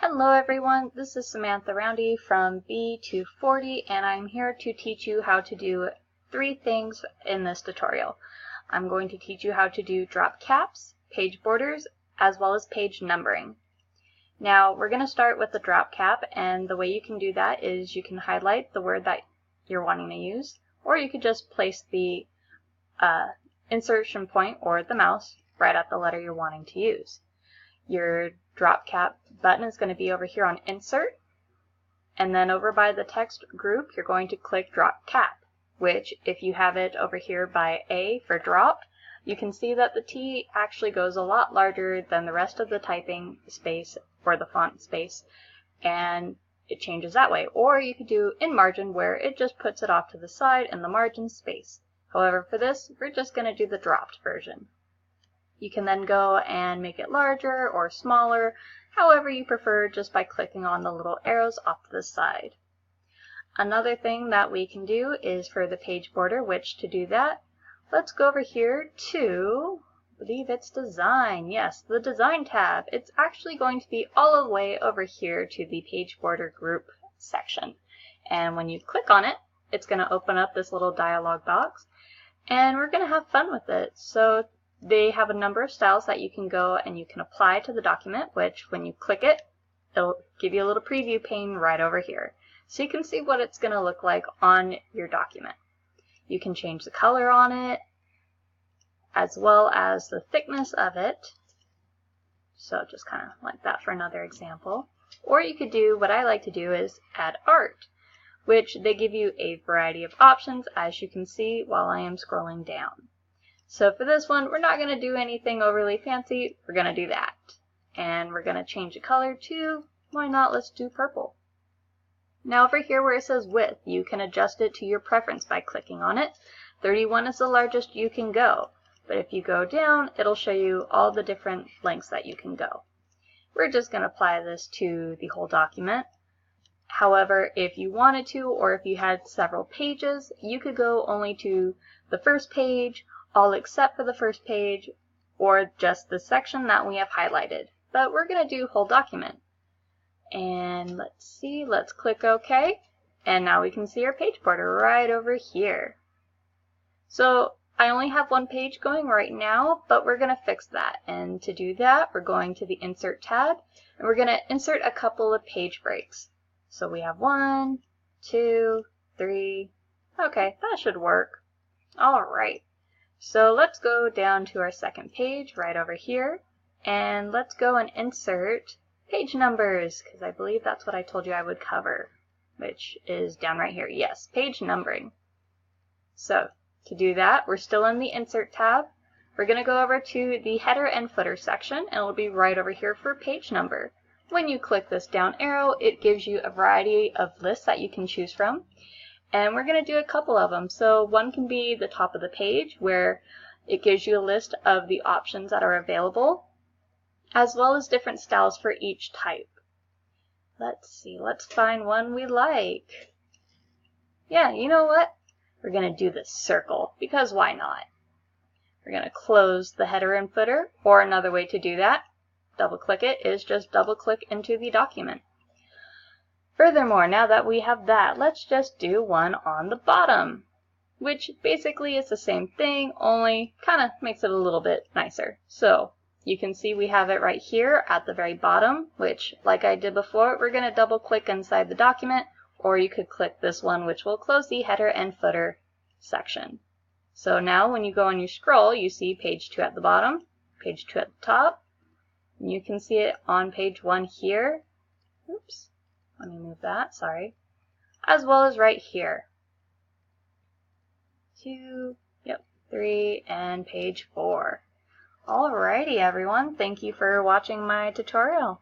Hello everyone, this is Samantha Roundy from B240 and I'm here to teach you how to do 3 things in this tutorial. I'm going to teach you how to do drop caps, page borders, as well as page numbering. Now we're going to start with the drop cap, and the way you can do that is you can highlight the word that you're wanting to use, or you could just place the insertion point or the mouse right at the letter you're wanting to use. Your drop cap button is going to be over here on Insert, and then over by the text group you're going to click Drop Cap, which if you have it over here by A for drop, you can see that the T actually goes a lot larger than the rest of the typing space or the font space, and it changes that way. Or you could do in margin, where it just puts it off to the side in the margin space. However, for this we're just going to do the dropped version. You can then go and make it larger or smaller, however you prefer, just by clicking on the little arrows off to the side. Another thing that we can do is for the page border, which to do that, let's go over here to, I believe it's Design. Yes, the Design tab. It's actually going to be all the way over here to the page border group section. And when you click on it, it's going to open up this little dialog box, and we're going to have fun with it. So they have a number of styles that you can go and you can apply to the document, which when you click it, it'll give you a little preview pane right over here. So you can see what it's going to look like on your document. You can change the color on it, as well as the thickness of it. So just kind of like that for another example. Or you could do, what I like to do is add art, which they give you a variety of options, as you can see while I am scrolling down. So for this one, we're not going to do anything overly fancy. We're going to do that. And we're going to change the color to, why not, let's do purple. Now over here where it says width, you can adjust it to your preference by clicking on it. 31 is the largest you can go. But if you go down, it'll show you all the different lengths that you can go. We're just going to apply this to the whole document. However, if you wanted to, or if you had several pages, you could go only to the first page, all except for the first page, or just the section that we have highlighted. But we're going to do whole document. And let's see, let's click OK. And now we can see our page border right over here. So I only have one page going right now, but we're going to fix that. And to do that, we're going to the Insert tab, and we're going to insert a couple of page breaks. So we have 1, 2, 3. Okay, that should work. All right. So let's go down to our second page right over here, and let's go and insert page numbers, because I believe that's what I told you I would cover, which is down right here. Yes, page numbering. So to do that, we're still in the Insert tab. We're going to go over to the header and footer section, and it'll be right over here for page number. When you click this down arrow, it gives you a variety of lists that you can choose from. And we're going to do a couple of them. So one can be the top of the page, where it gives you a list of the options that are available, as well as different styles for each type. Let's see, let's find one we like. Yeah, you know what? We're going to do the circle, because why not? We're going to close the header and footer, or another way to do that, double click it, is just double click into the document. Furthermore, now that we have that, let's just do one on the bottom, which basically is the same thing, only kind of makes it a little bit nicer. So you can see we have it right here at the very bottom, which, like I did before, we're going to double click inside the document, or you could click this one, which will close the header and footer section. So now when you go and you scroll, you see page 2 at the bottom, page 2 at the top, and you can see it on page 1 here. Oops. Let me move that, sorry. As well as right here. 2, 3, and page 4. Alrighty everyone, thank you for watching my tutorial.